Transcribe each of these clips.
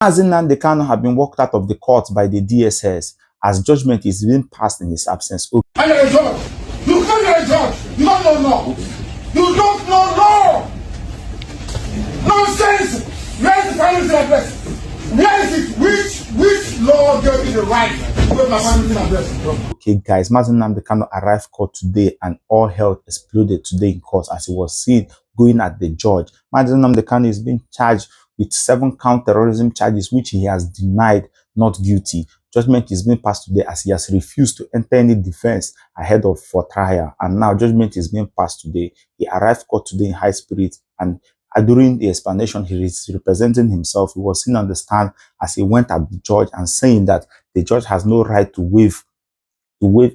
As Nnamdi Kanu have been walked out of the court by the DSS as judgment is being passed in his absence. Okay. I am a judge. You can't be a judge. You don't know law. You don't know law. Nonsense. Where is the family address? Where is it? Which law gave you the right to go to my family address? Okay, guys, Nnamdi Kanu arrived court today and all hell exploded today in court as he was seen going at the judge. Nnamdi Kanu is being charged with 7 count terrorism charges, which he has denied not guilty. Judgment is being passed today as he has refused to enter any defense ahead of for trial. And now judgment is being passed today. He arrived court today in high spirits, and during the explanation, he is representing himself. He was seen on the stand as he went at the judge and saying that the judge has no right to waive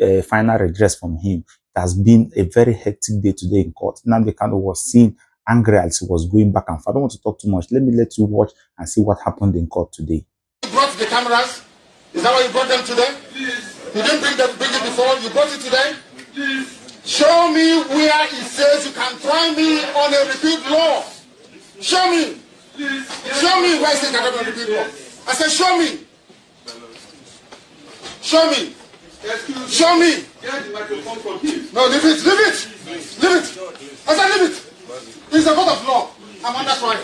a final redress from him. It has been a very hectic day today in court. Nnamdi Kanu was seen angry as he was going back and forth. I don't want to talk too much. Let me let you watch and see what happened in court today. You brought the cameras? Is that why you brought them today? Yes. You didn't bring it before? You brought it today? Yes. Show me where it says you can try me on a repeat law. Show me. Yes. Show me where it says you can try me on a repeat law. I said, show me. Show me. Show me. No, leave it. Leave it. Leave it. I said, leave it. It's a court of law. I'm under trial.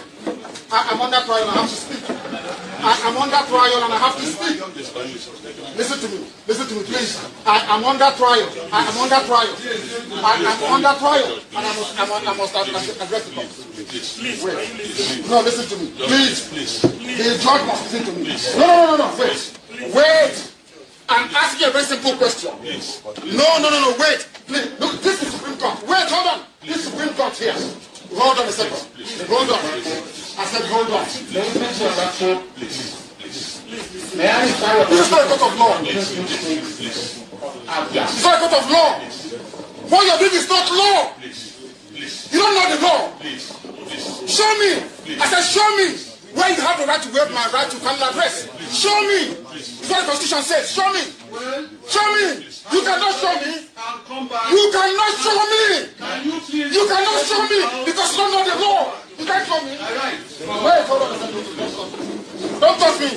I'm under trial and I have to speak. I'm under trial and I have to speak. Listen to me. Listen to me, please. I'm under trial. I'm under trial. I'm under trial. And I must address the court. Wait. No, listen to me. Please. The judge must listen to me. No. Wait. Wait. I'm asking a very simple question. No. Wait. Please. Look, this is Supreme Court. Wait, hold on. This is Supreme Court here. Hold on a second. Hold on. I said hold on. May I inquire? This is not a court of law. It's not a court of law. What you're doing is not law. You don't know the law. Show me. I said show me where you have the right to waive my right to final address. Show me. It's what the Constitution says. Show me. Show me. You cannot show me. You cannot show me. You cannot show me because you don't know the law. You can't show me. Wait, hold on a second. Don't touch me.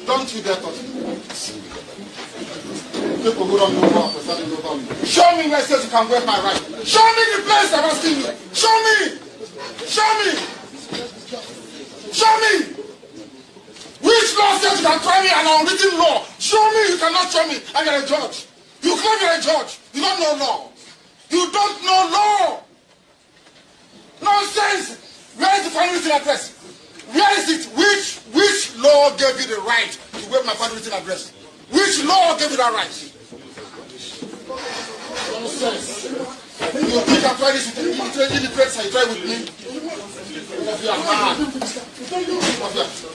Don't you dare touch me. People who don't know law, show me where it says you can waive my right. Show me the place I'm asking you. Show me. Show me. Show me. Which law says you can try me an unwritten law? Show me. You cannot show me. I am a judge. You claim you're a judge. You don't know law. You don't know law. Nonsense. Where is the final written address? Where is it? Which law gave you the right to waive my final written address? Which law gave you that right? Nonsense. You think I'm trying this with you? You try with me? You are mad.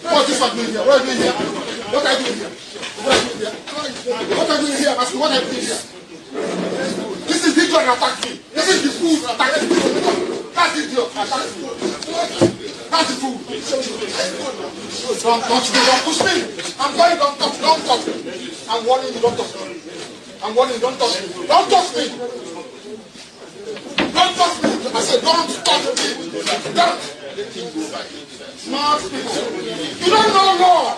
What's this one doing here? What are you doing here? What are you doing here? What are you doing here? Ask me what are you doing here? This is the idiot that attacked me. This is the fool that attacked me. That's the idiot that attacked me. That's the fool. Don't touch me. Don't push me. I'm going. Don't touch. Don't touch me. I'm warning you. Don't touch me. I'm warning you. Don't touch me. Don't touch me. Don't touch me. I said don't touch me. Don't. Smart people. You don't know law.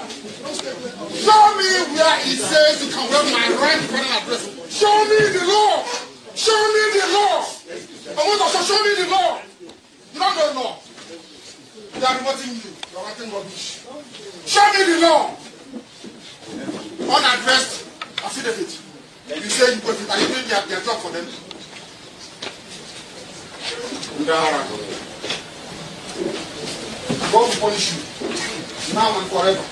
Show me where it says you can waive my right to final address. Show me the law. Show me the law. I want to show me the law. You don't know law. They are reporting you. You're writing rubbish. Show me the law. Unaddressed affidavit. You say you put it. Are you doing their job for them? God will punish you now and forever.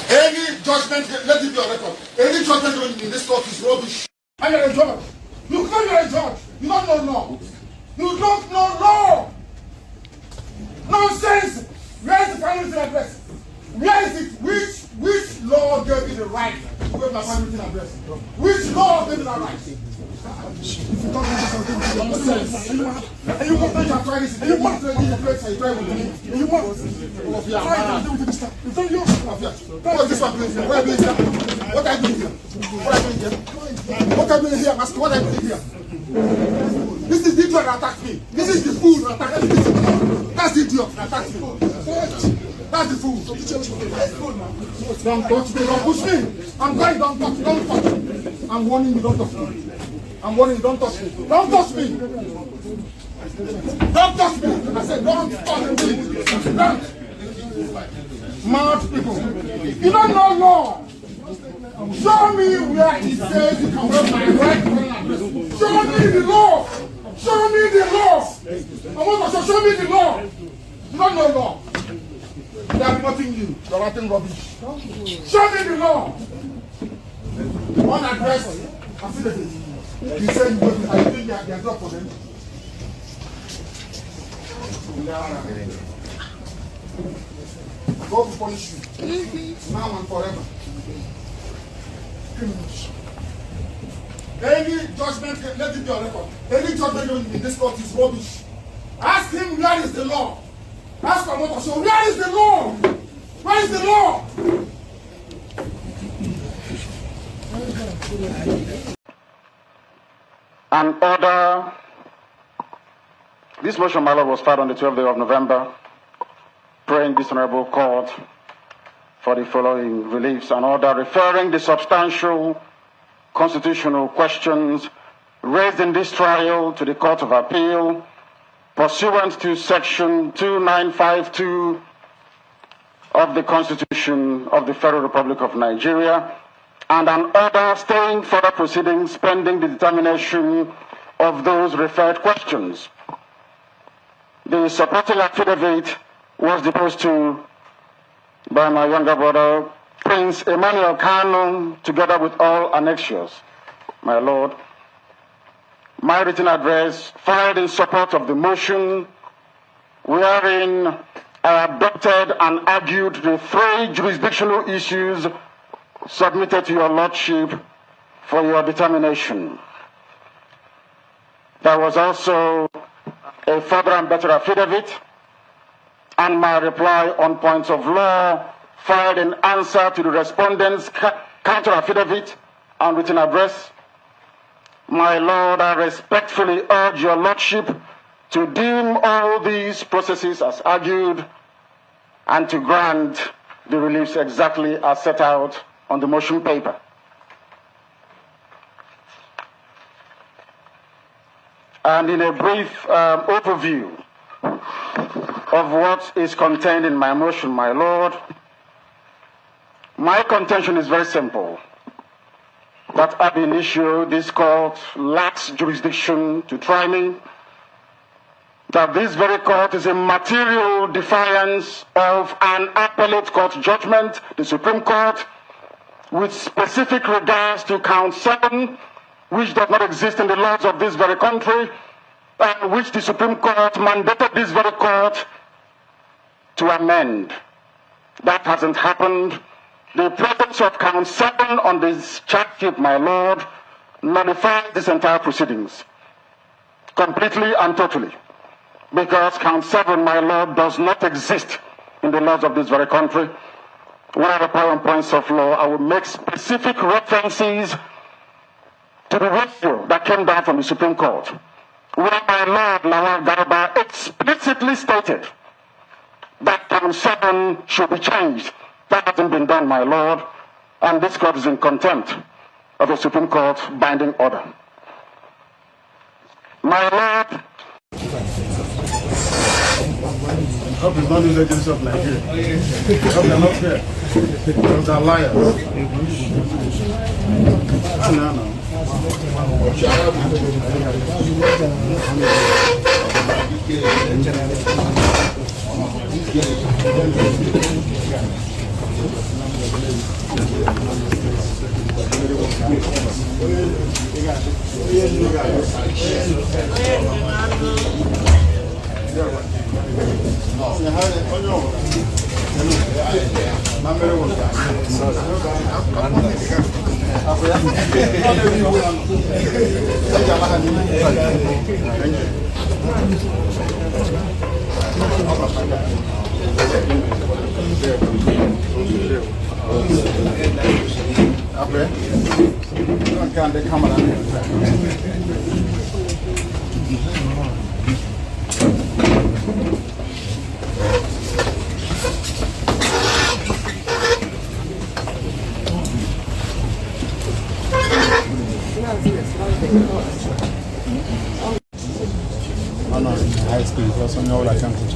Any judgment, let it be on record. Any judgment in this court is rubbish. I am a judge. You claim you're a judge. You don't know law. You don't know law. Nonsense. Where is the final written address? Where is it? Which law gave you the right to waive my final written address? Which law gave you that right? If you talk nonsense, and you want to try this, and you want to place and you try with me, and you want to try to do this stuff. You don't know. What is this one doing here? What are you doing here? What are you doing here? What are you doing here? What are you doing here? Ask what are you doing here? This is is the idiot that attacked me. This is the fool that attacked me. That's the idiot that attacked me. That's the fool. Don't touch me, don't push me. I'm going, don't touch me, don't touch me. I'm warning you, don't touch me. I'm warning you, don't touch me. Don't touch me. Don't touch me. I said, don't touch me. Don't. Mad people. You don't know law. Show me where it says you can wear my right hand. Show me the law. Show me the law. I want to show me the law. You don't know law. They are reporting you. You're writing rubbish. Show me the law. One address. I feel it. You say you go. I think they are job for them. God will punish you. Now and forever. Criminals. Any judgment, let it be on record. Any judgment in this court is rubbish. Ask him where is the law. Ask him what so where is the law? Where is the law? An order. This motion, my lord, was filed on the 12th day of November, praying this honorable court for the following reliefs. An order referring the substantial constitutional questions raised in this trial to the Court of Appeal pursuant to Section 2952 of the Constitution of the Federal Republic of Nigeria, and an order staying further proceedings pending the determination of those referred questions. The supporting affidavit was deposed to by my younger brother, Prince Nnamdi Kanu, together with all annexures. My lord, my written address filed in support of the motion, wherein I adopted and argued the 3 jurisdictional issues submitted to your lordship for your determination. There was also a further and better affidavit and my reply on points of law filed in answer to the respondent's counter affidavit and written address. My lord, I respectfully urge your lordship to deem all these processes as argued and to grant the reliefs exactly as set out on the motion paper. And in a brief overview of what is contained in my motion, my lord, my contention is very simple. That ab initio, this court lacks jurisdiction to try me, that this very court is a material defiance of an appellate court judgment, the Supreme Court, with specific regards to count 7, which does not exist in the laws of this very country, and which the Supreme Court mandated this very court to amend. That hasn't happened. The presence of count 7 on this charge sheet, my lord, nullifies this entire proceedings completely and totally, because count 7, my lord, does not exist in the laws of this very country. When I reply on points of law, I will make specific references to the ratio that came down from the Supreme Court, where my lord Lawal Garba explicitly stated that count 7 should be changed. That hasn't been done, my lord, and this court is in contempt of the Supreme Court binding order. My lord, I hope it's not the legends of Nigeria. I hope they're not fair. They're liars. No. Can they come high speed, because on all I can push.